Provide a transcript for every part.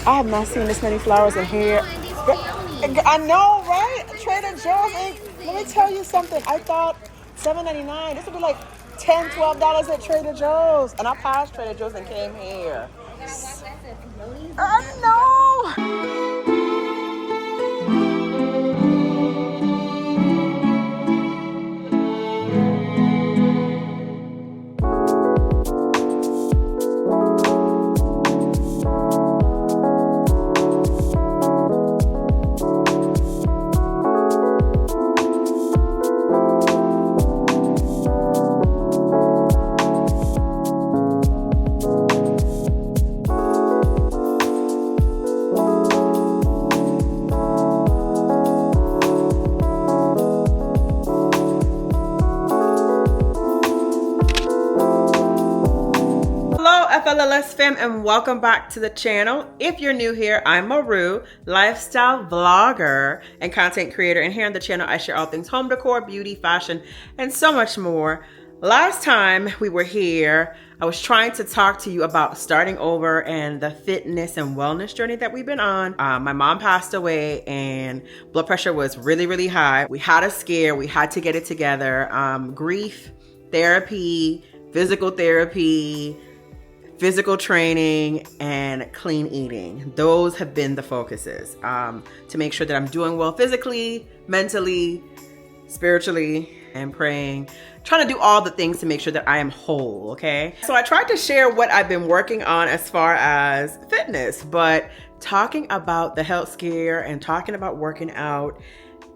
I have not seen this many flowers in here. I know, right? Trader Joe's. Let me tell you something. I thought $7.99. This would be like $10, $12 at Trader Joe's. And I passed Trader Joe's and came here. I know. FLLS fam, and welcome back to the channel. If you're new here, I'm Maru, lifestyle vlogger and content creator, and here on the channel I share all things home decor, beauty, fashion, and so much more. Last time we were here, I was trying to talk to you about starting over and the fitness and wellness journey that we've been on. My mom passed away and blood pressure was really high. We had a scare, we had to get it together. Grief therapy, physical therapy, physical training, and clean eating. Those have been the focuses to make sure that I'm doing well physically, mentally, spiritually, and praying. Trying to do all the things to make sure that I am whole, okay? So I tried to share what I've been working on as far as fitness, but talking about the health scare and talking about working out,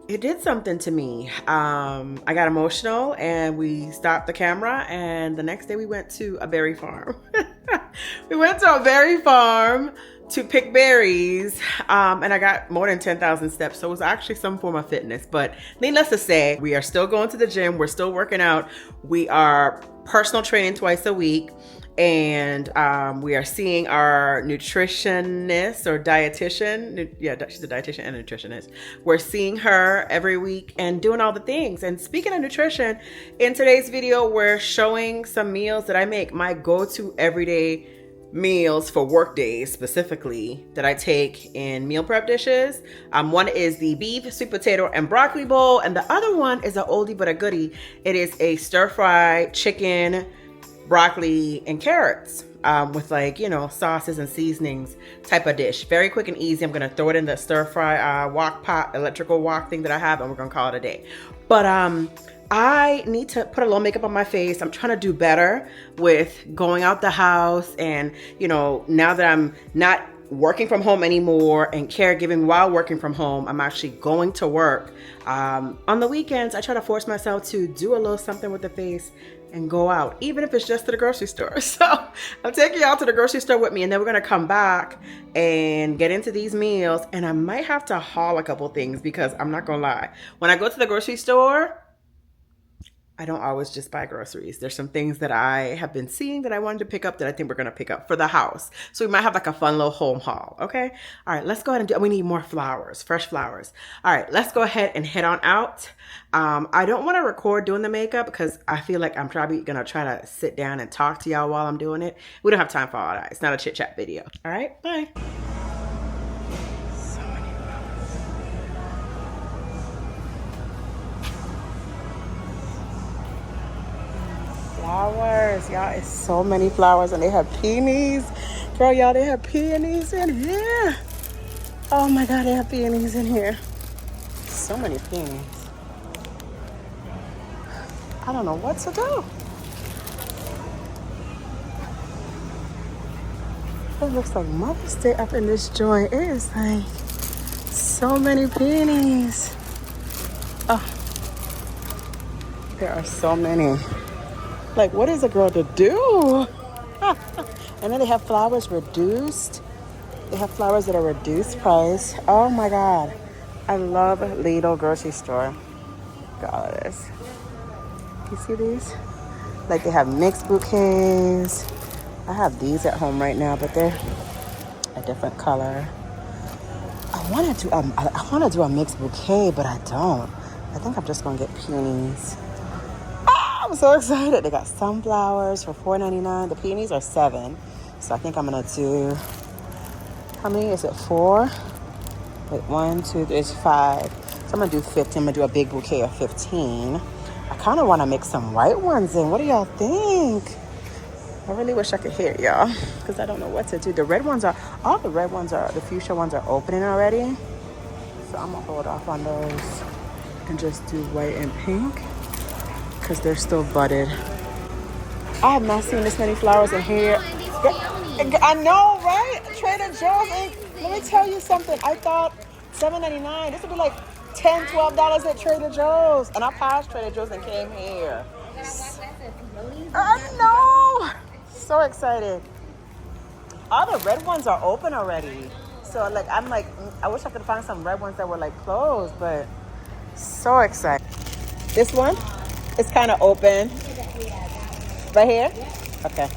it did something to me. I got emotional and we stopped the camera, and the next day we went to a berry farm. We went to a berry farm to pick berries, and I got more than 10,000 steps. So it was actually some form of fitness, but needless to say, we are still going to the gym. We're still working out. We are personal training twice a week. And we are seeing our nutritionist or dietitian. Yeah, she's a dietitian and a nutritionist. We're seeing her every week and doing all the things. And speaking of nutrition, in today's video, we're showing some meals that I make, my go-to everyday meals for work days specifically that I take in meal prep dishes. One is the beef, sweet potato, and broccoli bowl. And the other one is an oldie but a goodie. It is a stir-fry chicken, broccoli, and carrots with, like, you know, sauces and seasonings type of dish. Very quick and easy. I'm gonna throw it in the stir fry wok pot, electrical wok thing that I have, and we're gonna call it a day. But I need to put a little makeup on my face. I'm trying to do better with going out the house, and, you know, now that I'm not working from home anymore and caregiving while working from home, I'm actually going to work. On the weekends, I try to force myself to do a little something with the face and go out, even if it's just to the grocery store. So I'm taking y'all to the grocery store with me, and then we're gonna come back and get into these meals. And I might have to haul a couple things, because I'm not gonna lie, when I go to the grocery store, I don't always just buy groceries. There's some things that I have been seeing that I wanted to pick up that I think we're gonna pick up for the house. So we might have like a fun little home haul, okay? All right, let's go ahead and do, we need more flowers, fresh flowers. All right, let's go ahead and head on out. I don't wanna record doing the makeup because I feel like I'm probably gonna try to sit down and talk to y'all while I'm doing it. We don't have time for all that. It's not a chit chat video. All right, bye. Flowers, y'all, it's so many flowers, and they have peonies. Girl, y'all, they have peonies in here. Oh my God, they have peonies in here. So many peonies. I don't know what to do. It looks like Mother's Day up in this joint. It is like so many peonies. Oh, there are so many. Like, what is a girl to do? And then they have flowers reduced. They have flowers that are reduced price. Oh my God. I love Lidl grocery store. Look at all of this. You see these? Like, they have mixed bouquets. I have these at home right now, but they're a different color. I want to do a mixed bouquet, but I don't. I think I'm just gonna get peonies. I'm so excited. They got sunflowers for $4.99. The peonies are $7. So I think I'm gonna do how many is it? 4? Wait, 1, 2, 3, it's 5. So I'm gonna do 15. I'm gonna do a big bouquet of 15. I kind of want to mix some white ones in. What do y'all think? I really wish I could hear y'all because I don't know what to do. The red ones are, all the red ones are, the fuchsia ones are opening already. So I'm gonna hold off on those and just do white and pink because they're still budded. I have not seen this many flowers in here. I know, right? Trader Joe's. And let me tell you something. I thought $7.99. This would be like $10, $12 at Trader Joe's. And I passed Trader Joe's and came here. I know. So excited. All the red ones are open already. So like, I'm like, I wish I could find some red ones that were like closed, but so excited. This one is kind of open. Right here? Okay.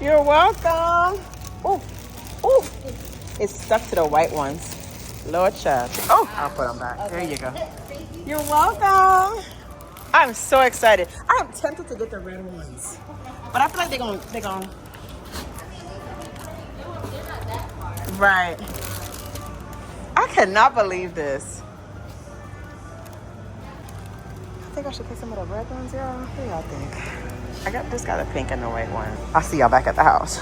You're welcome. Ooh, ooh. It's stuck to the white ones. Lord child. Oh, I'll put them back. There you go. You're welcome. I'm so excited. I am tempted to get the red ones, but I feel like they're going. Right. I cannot believe this. I think I should pick some of the red ones, y'all. What do y'all think? I just got a pink and the white one. I'll see y'all back at the house.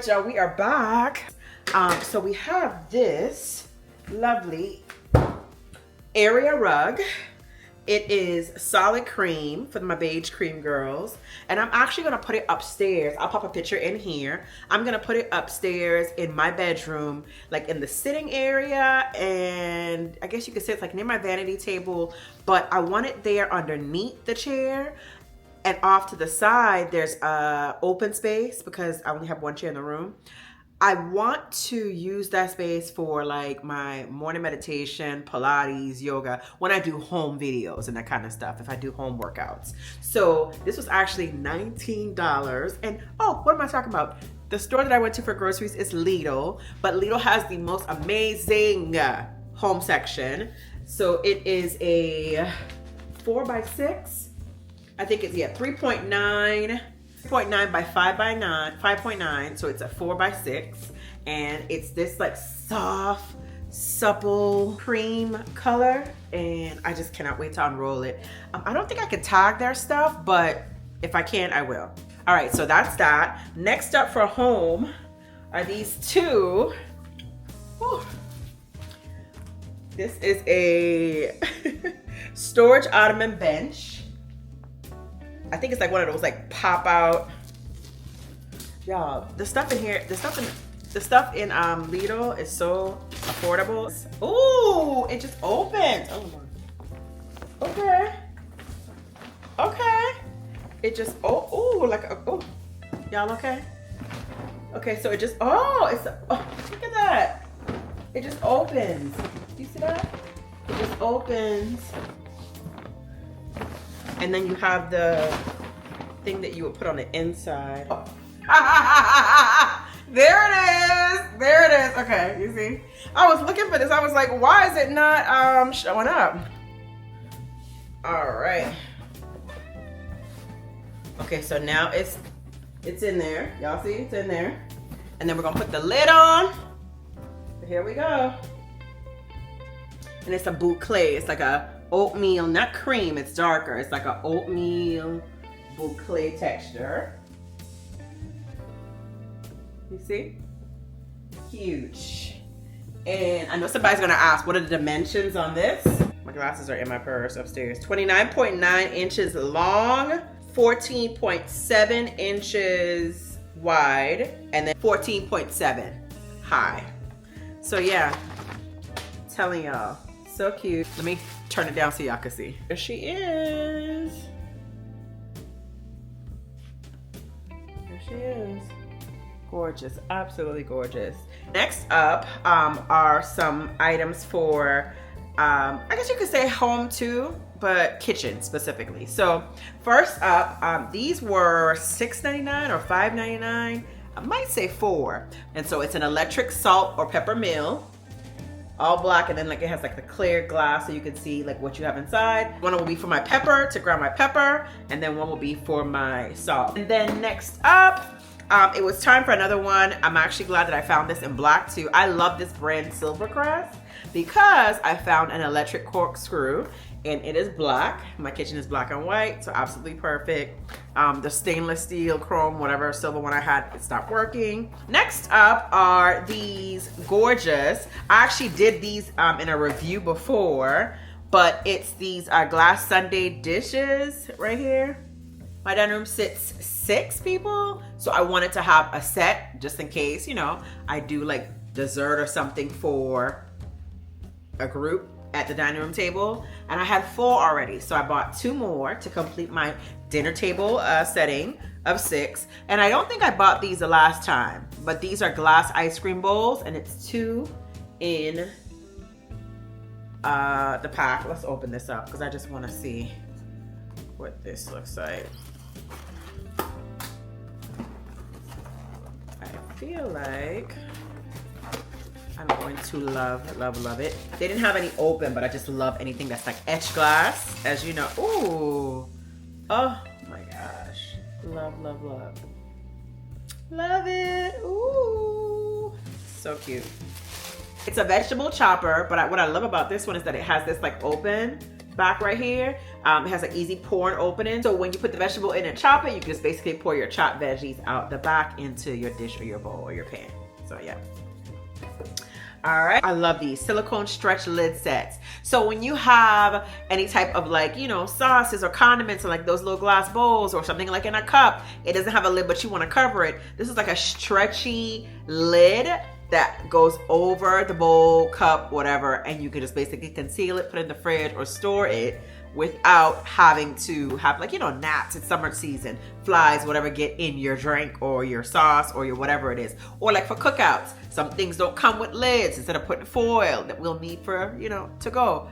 right, y'all, we are back. So we have this lovely area rug. It is solid cream for my beige cream girls. And I'm actually gonna put it upstairs. I'll pop a picture in here. I'm gonna put it upstairs in my bedroom, like in the sitting area. And I guess you could say it's like near my vanity table, but I want it there underneath the chair. And off to the side, there's open space because I only have one chair in the room. I want to use that space for like my morning meditation, Pilates, yoga, when I do home videos and that kind of stuff, if I do home workouts. So this was actually $19. And oh, what am I talking about? The store that I went to for groceries is Lidl, but Lidl has the most amazing home section. So it is a 4x6. I think it's, yeah, 3.9 by 5.9, so it's a 4x6, and it's this like soft, supple cream color, and I just cannot wait to unroll it. I don't think I can tag their stuff, but if I can, I will. All right, so that's that. Next up for home are these two. Whew. This is a storage ottoman bench. I think it's like one of those like pop out. Y'all, the stuff in here, the stuff in Lidl is so affordable. Ooh, it just opened. Oh my. Okay. Okay. It just ooh, like oh. Y'all okay? Okay, so it just oh, look at that. It just opens. Do you see that? It just opens. And then you have the thing that you would put on the inside. Oh. There it is. There it is. Okay, you see? I was looking for this. I was like, why is it not showing up? All right. Okay, so now it's in there. Y'all see? It's in there. And then we're gonna put the lid on. Here we go. And it's a boucle. It's like a oatmeal, not cream, it's darker. It's like an oatmeal boucle texture. You see? Huge. And I know somebody's gonna ask, what are the dimensions on this? My glasses are in my purse upstairs. 29.9 inches long, 14.7 inches wide, and then 14.7 high. So yeah, telling y'all, so cute. Let me turn it down so y'all can see. There she is. There she is. Gorgeous, absolutely gorgeous. Next up are some items for, I guess you could say home too, but kitchen specifically. So first up, these were $6.99 or $5.99. I might say $4. And so it's an electric salt or pepper mill. All black, and then like it has like the clear glass so you can see like what you have inside. One will be for my pepper, to grind my pepper, and then one will be for my salt. And then next up, it was time for another one. I'm actually glad that I found this in black too. I love this brand Silvercrest because I found an electric corkscrew and it is black. My kitchen is black and white, so absolutely perfect. The stainless steel, chrome, whatever silver one I had, it stopped working. Next up are these gorgeous, I actually did these in a review before, but it's these glass sundae dishes right here. My dining room sits 6 people, so I wanted to have a set just in case, you know, I do like dessert or something for a group at the dining room table, and I had 4 already, so I bought 2 more to complete my dinner table setting of 6. And I don't think I bought these the last time, but these are glass ice cream bowls, and it's 2 in the pack. Let's open this up because I just want to see what this looks like. I feel like I'm going to love, love, love it. They didn't have any open, but I just love anything that's like etched glass, as you know. Ooh, oh my gosh. Love, love, love. Love it, ooh. So cute. It's a vegetable chopper, but what I love about this one is that it has this like open back right here. It has an easy pour and opening. So when you put the vegetable in and chop it, you can just basically pour your chopped veggies out the back into your dish or your bowl or your pan. So yeah. All right, I love these silicone stretch lid sets. So when you have any type of like, you know, sauces or condiments or like those little glass bowls or something like in a cup, it doesn't have a lid, but you want to cover it. This is like a stretchy lid that goes over the bowl, cup, whatever, and you can just basically conceal it, put it in the fridge or store it without having to have, like, you know, gnats. It's summer season, flies, whatever, get in your drink or your sauce or your whatever it is. Or like for cookouts, some things don't come with lids. Instead of putting foil that we'll need for, you know, to go,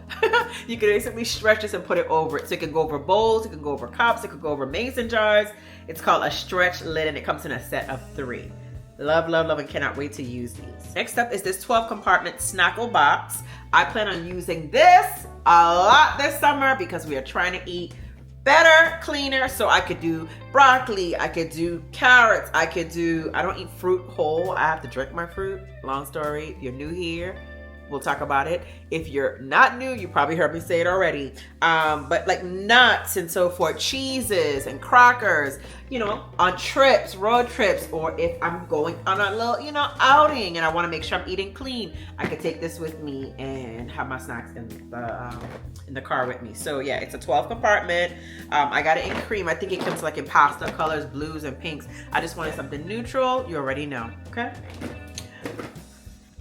you can basically stretch this and put it over it. So it can go over bowls, it can go over cups, it could go over mason jars. It's called a stretch lid and it comes in a set of 3. Love, love, love, and cannot wait to use these. Next up is this 12 compartment snackle box. I plan on using this a lot this summer because we are trying to eat better, cleaner. So I could do broccoli, I could do carrots, I don't eat fruit whole. I have to drink my fruit. Long story, if you're new here, we'll talk about it. If you're not new, you probably heard me say it already. But like nuts and so forth, cheeses and crackers, you know, on trips, road trips, or if I'm going on a little, you know, outing and I want to make sure I'm eating clean, I could take this with me and have my snacks in the car with me. So yeah, it's a 12 compartment. I got it in cream. I think it comes like in pastel colors, blues and pinks. I just wanted something neutral. You already know, okay?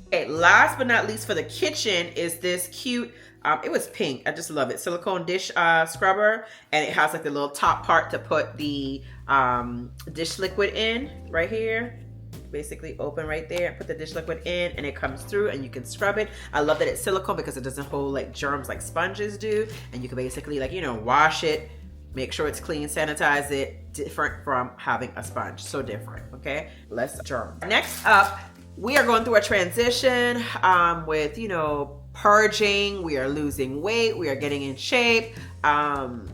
Okay, last but not least for the kitchen is this cute, it was pink, I just love it, silicone dish scrubber, and it has like the little top part to put the dish liquid in right here. Basically open right there and put the dish liquid in and it comes through and you can scrub it. I love that it's silicone because it doesn't hold like germs like sponges do, and you can basically, like, you know, wash it, make sure it's clean, sanitize it, different from having a sponge, so different, okay? Less germs. Next up, we are going through a transition with, you know, purging. We are losing weight. We are getting in shape.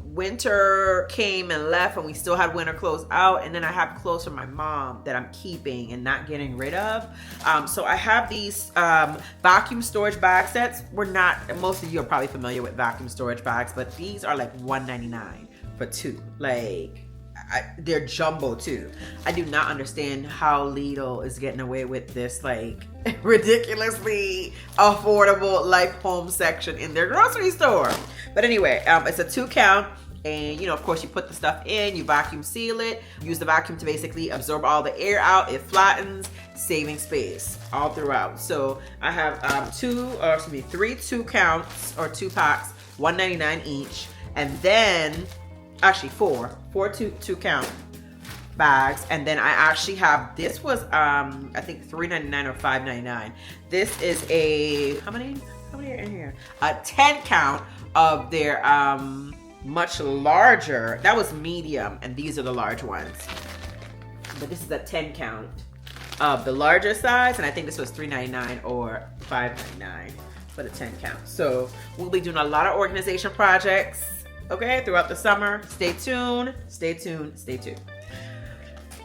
Winter came and left and we still had winter clothes out. And then I have clothes from my mom that I'm keeping and not getting rid of. So I have these vacuum storage bag sets. Most of you are probably familiar with vacuum storage bags, but these are like $1.99 for 2. Like, they're jumbo too. I do not understand how Lidl is getting away with this like ridiculously affordable life home section in their grocery store. But anyway, it's a 2 count. And, you know, of course, you put the stuff in, you vacuum seal it, use the vacuum to basically absorb all the air out. It flattens, saving space all throughout. So I have 3 2 counts or 2 packs, $1.99 each. And then actually 4 2 count bags. And then I actually have, this was I think $3.99 or $5.99. This is a, how many are in here? A 10 count of their much larger, that was medium, and these are the large ones. But this is a 10 count of the larger size, and I think this was $3.99 or $5.99 for the 10 count. So we'll be doing a lot of organization projects, okay, throughout the summer. Stay tuned, stay tuned, stay tuned.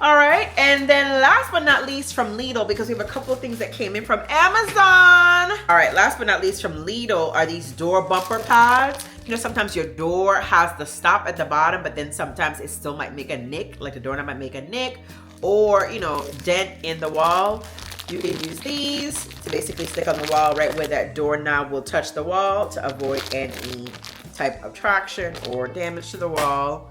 All right, and then last but not least from Lidl, because we have a couple of things that came in from Amazon. All right, last but not least from Lidl are these door bumper pads. You know, sometimes your door has the stop at the bottom, but then sometimes it still might make a nick, like the doorknob might make a nick, or, you know, dent in the wall. You can use these to basically stick on the wall right where that doorknob will touch the wall to avoid any type of traction or damage to the wall.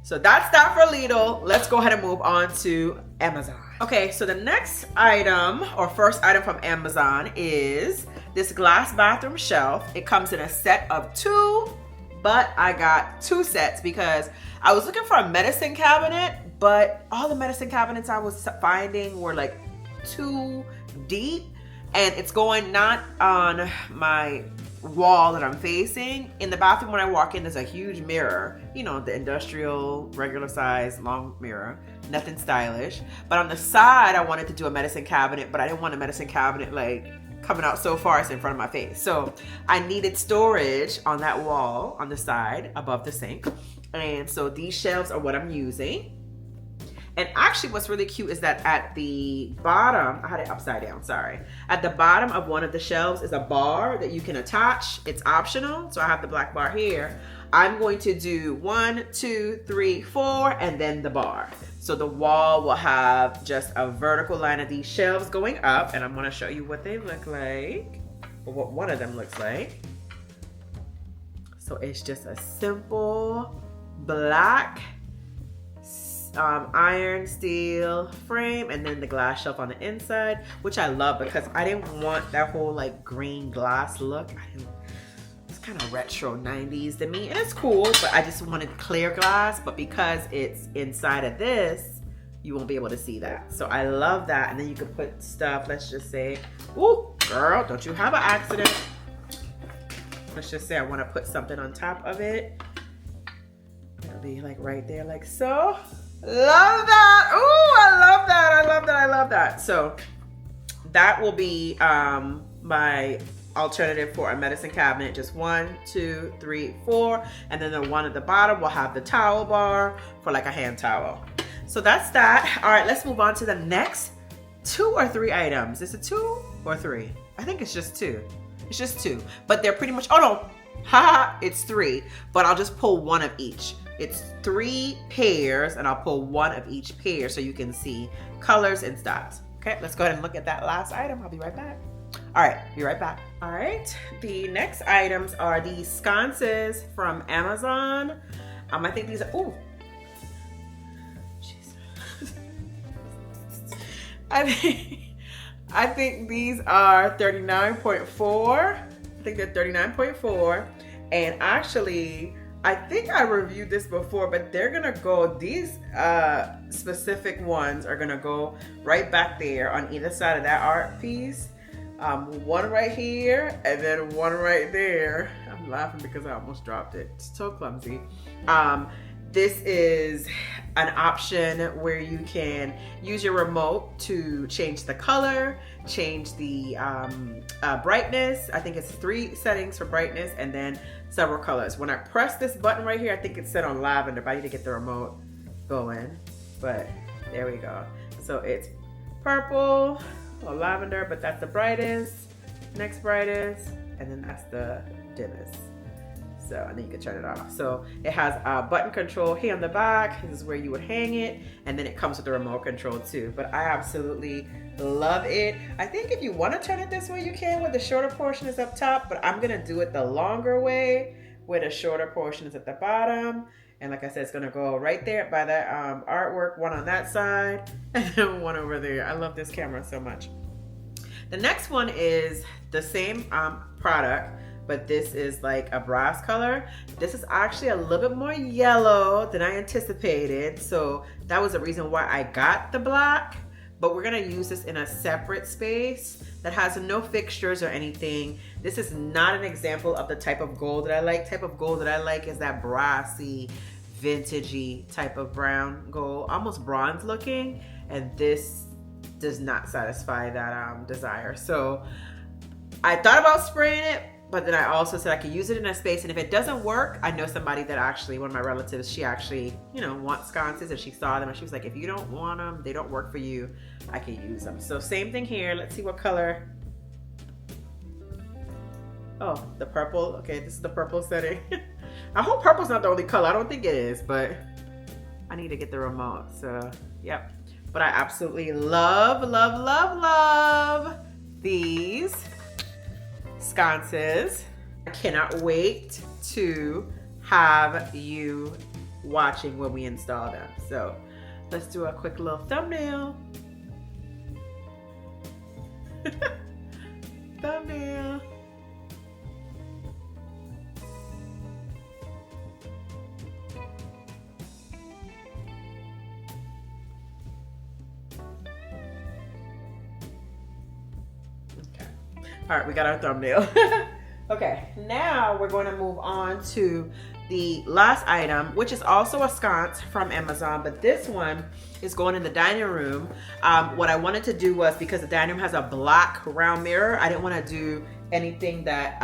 So that's that for Lidl. Let's go ahead and move on to Amazon. Okay, so the next item, or first item from Amazon, is this glass bathroom shelf. It comes in a set of 2, but I got 2 sets because I was looking for a medicine cabinet, but all the medicine cabinets I was finding were like too deep, and it's going not on my wall that I'm facing. In the bathroom when I walk in, there's a huge mirror, you know, the industrial regular size long mirror, nothing stylish. But on the side I wanted to do a medicine cabinet, but I didn't want a medicine cabinet like coming out so far it's in front of my face. So I needed storage on that wall on the side above the sink, and so these shelves are what I'm using. And actually what's really cute is that at the bottom, I had it upside down, sorry. At the bottom of one of the shelves is a bar that you can attach. It's optional, so I have the black bar here. I'm going to do 1, 2, 3, 4, and then the bar. So the wall will have just a vertical line of these shelves going up, and I'm gonna show you what they look like, or what one of them looks like. So it's just a simple black iron steel frame, and then the glass shelf on the inside, which I love because I didn't want that whole like green glass look. It's kind of retro 90s to me, and it's cool, but I just wanted clear glass. But because it's inside of this, you won't be able to see that. So I love that. And then you can put stuff, let's just say, ooh, girl, don't you have an accident. Let's just say I want to put something on top of it. It'll be like right there, like so. Love that. Ooh, I love that. I love that. I love that. So that will be my alternative for a medicine cabinet. Just 1, 2, 3, 4. And then the one at the bottom will have the towel bar for like a hand towel. So that's that. All right, let's move on to the next 2 or 3 items. Is it 2 or 3? I think it's just 2. It's just 2. But they're pretty much, oh no, haha, it's 3. But I'll just pull one of each. It's 3 pairs, and I'll pull one of each pair so you can see colors and styles. Okay, let's go ahead and look at that last item. I'll be right back. All right, be right back. All right, the next items are these sconces from Amazon. I think these are, ooh. Jesus. I think these are 39.4. I think they're 39.4. And actually, I think I reviewed this before, but they're gonna go, these specific ones are gonna go right back there on either side of that art piece. One right here, and then one right there. I'm laughing because I almost dropped it. It's so clumsy. This is an option where you can use your remote to change the color, change the brightness. I think it's 3 settings for brightness and then several colors. When I press this button right here, I think it's set on lavender, but I need to get the remote going. But there we go. So it's purple or lavender, but that's the brightest, next brightest, and then that's the dimmest. So, and then you can turn it off. So it has a button control here on the back. This is where you would hang it. And then it comes with the remote control too. But I absolutely love it. I think if you want to turn it this way, you can, where the shorter portion is up top. But I'm going to do it the longer way, where the shorter portion is at the bottom. And like I said, it's going to go right there by that artwork, one on that side and then one over there. I love this camera so much. The next one is the same product, but this is like a brass color. This is actually a little bit more yellow than I anticipated. So that was the reason why I got the black, but we're gonna use this in a separate space that has no fixtures or anything. This is not an example of the type of gold that I like. Type of gold that I like is that brassy, vintagey type of brown gold, almost bronze looking. And this does not satisfy that desire. So I thought about spraying it, but then I also said I could use it in a space, and if it doesn't work, I know somebody that actually, one of my relatives, she actually, wants sconces, and she saw them, and she was like, if you don't want them, they don't work for you, I can use them. So same thing here. Let's see what color. Oh, the purple. Okay, this is the purple setting. I hope purple's not the only color. I don't think it is, but I need to get the remote. So, yep. But I absolutely love, love, love, love these sconces. I cannot wait to have you watching when we install them. So let's do a quick little thumbnail. Thumbnail. All right, we got our thumbnail. Okay, now we're going to move on to the last item, which is also a sconce from Amazon, but this one is going in the dining room. What I wanted to do was, because the dining room has a black round mirror, I didn't want to do anything that,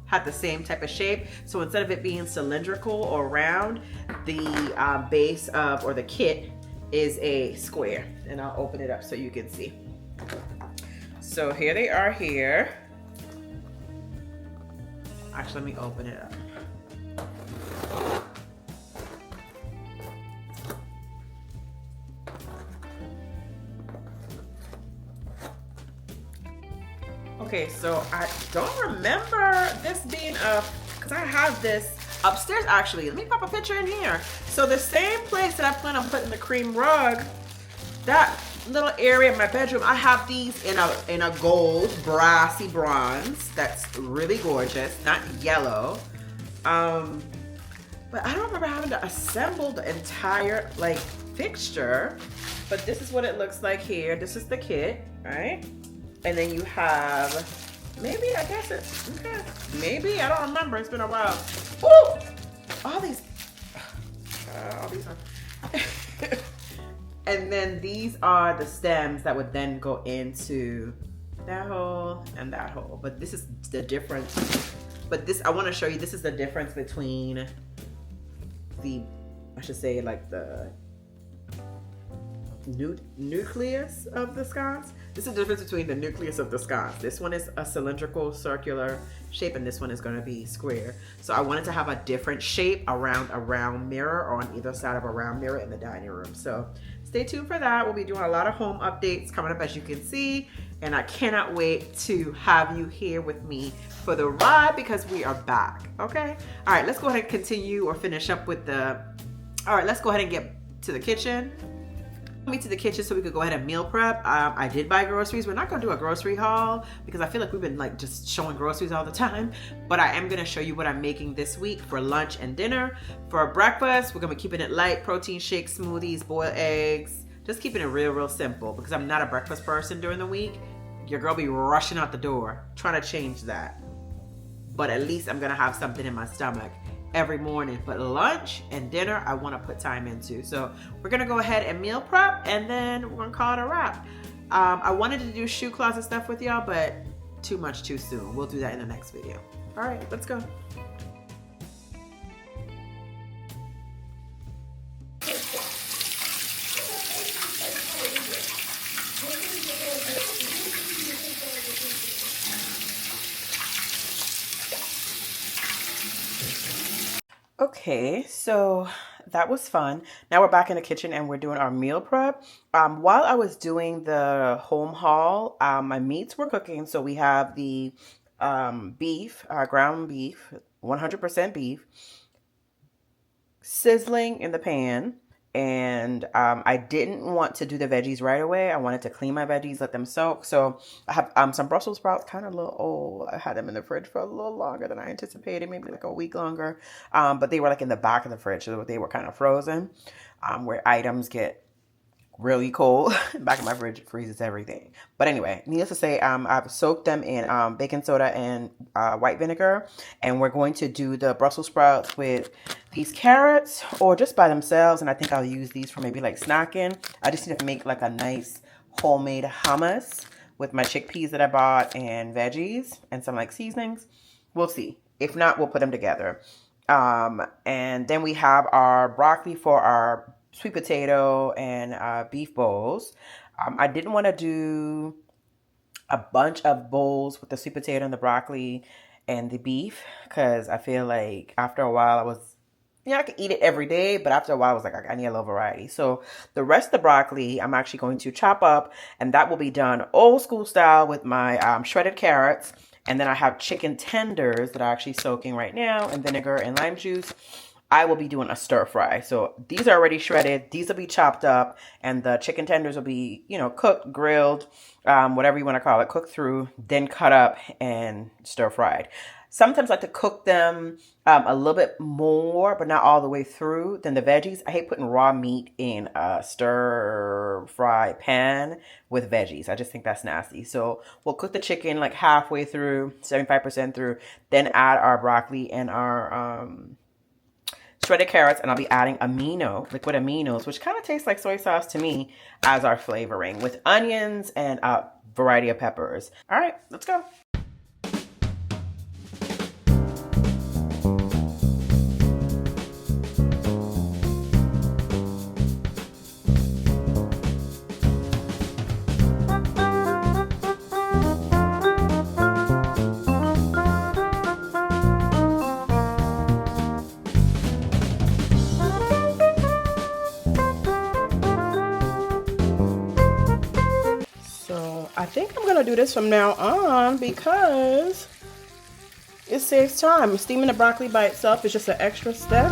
had the same type of shape. So instead of it being cylindrical or round, the base of, or the kit is a square, and I'll open it up so you can see. So here they are here. Actually, let me open it up. Okay, so I don't remember this being because I have this upstairs actually. Let me pop a picture in here. So the same place that I plan on putting the cream rug, that little area in my bedroom, I have these in a gold brassy bronze. That's really gorgeous, not yellow. But I don't remember having to assemble the entire like fixture. But this is what it looks like here. This is the kit, right? And then you have, maybe, I guess it's, okay. Maybe, I don't remember, it's been a while. Ooh! All these are, and then these are the stems that would then go into that hole and that hole. But this is the difference. But this, I want to show you, this is the difference between the, I should say like the nucleus of the sconce. This is the difference between the nucleus of the sconce. This one is a cylindrical circular shape and this one is going to be square. So I wanted to have a different shape around a round mirror or on either side of a round mirror in the dining room. So stay tuned for that. We'll be doing a lot of home updates coming up, as you can see, and I cannot wait to have you here with me for the ride because we are back. Okay, all right, let's go ahead and continue or finish up with the, all right, let's go ahead and get to the kitchen. Me to the kitchen so we could go ahead and meal prep. I did buy groceries. We're not gonna do a grocery haul because I feel like we've been like just showing groceries all the time, but I am gonna show you what I'm making this week for lunch and dinner. For breakfast, we're gonna be keeping it light: protein shakes, smoothies, boiled eggs, just keeping it real simple because I'm not a breakfast person during the week. Your girl be rushing out the door trying to change that, but at least I'm gonna have something in my stomach every morning. But lunch and dinner I want to put time into, so we're gonna go ahead and meal prep and then we're gonna call it a wrap. I wanted to do shoe closet stuff with y'all, but too much too soon. We'll do that in the next video. All right, let's go. Okay, so that was fun. Now we're back in the kitchen and we're doing our meal prep. While I was doing the home haul, my meats were cooking. So we have the beef, ground beef, 100% beef, sizzling in the pan. And I didn't want to do the veggies right away. I wanted to clean my veggies, let them soak. So I have some Brussels sprouts, kind of a little old. I had them in the fridge for a little longer than I anticipated, maybe like a week longer. But they were like in the back of the fridge, so they were kind of frozen, where items get really cold. Back of my fridge freezes everything. But anyway, needless to say, I've soaked them in baking soda and white vinegar, and we're going to do the Brussels sprouts with these carrots or just by themselves, and I think I'll use these for maybe like snacking. I just need to make like a nice homemade hummus with my chickpeas that I bought and veggies and some like seasonings. We'll see. If not, we'll put them together. And then we have our broccoli for our sweet potato and beef bowls. I didn't want to do a bunch of bowls with the sweet potato and the broccoli and the beef because I feel like after a while I could eat it every day, but after a while I was like, I need a little variety. So the rest of the broccoli I'm actually going to chop up, and that will be done old school style with my shredded carrots. And then I have chicken tenders that are actually soaking right now in vinegar and lime juice. I will be doing a stir fry. So these are already shredded. These will be chopped up, and the chicken tenders will be, cooked, grilled, whatever you want to call it, cooked through, then cut up and stir fried. Sometimes I like to cook them a little bit more, but not all the way through, than the veggies. I hate putting raw meat in a stir fry pan with veggies. I just think that's nasty. So we'll cook the chicken like halfway through, 75% through, then add our broccoli and our shredded carrots, and I'll be adding liquid aminos, which kind of tastes like soy sauce to me, as our flavoring, with onions and a variety of peppers. All right, let's go. gonna do this from now on because it saves time. Steaming the broccoli by itself is just an extra step.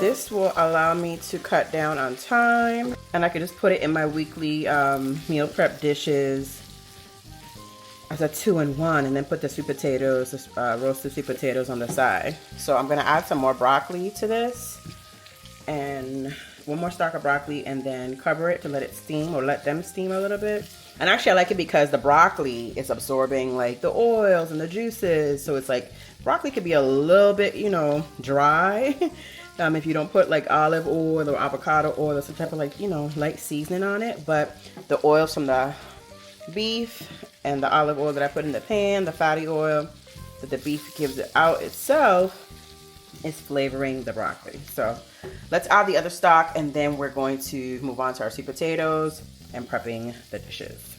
This will allow me to cut down on time, and I can just put it in my weekly meal prep dishes as a 2-in-1, and then put the sweet potatoes, roasted sweet potatoes on the side. So I'm gonna add some more broccoli to this, and one more stalk of broccoli, and then cover it to let it steam, or let them steam a little bit. And actually I like it because the broccoli is absorbing like the oils and the juices, so it's like broccoli could be a little bit, you know, dry. If you don't put like olive oil or avocado oil or some type of like, you know, light seasoning on it. But the oils from the beef and the olive oil that I put in the pan, the fatty oil that the beef gives it out itself, is flavoring the broccoli. So let's add the other stock, and then we're going to move on to our sweet potatoes and prepping the dishes.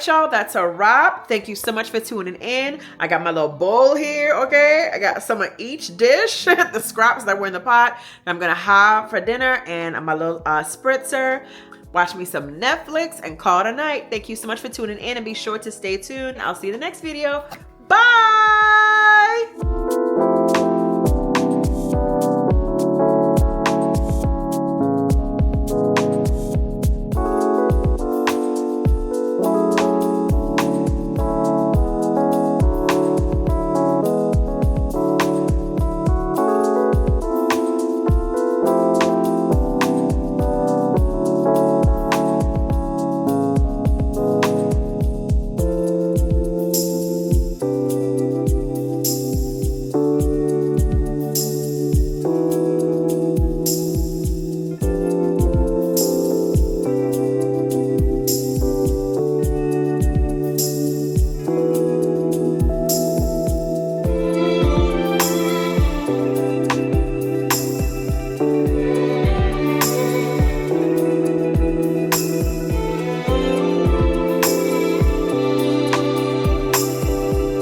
right, y'all, that's a wrap. Thank you so much for tuning in. I got my little bowl here, okay? I got some of each dish, the scraps that were in the pot that I'm gonna have for dinner, and my little spritzer. Watch me some Netflix and call it a night. Thank you so much for tuning in, and be sure to stay tuned. I'll see you in the next video. Bye!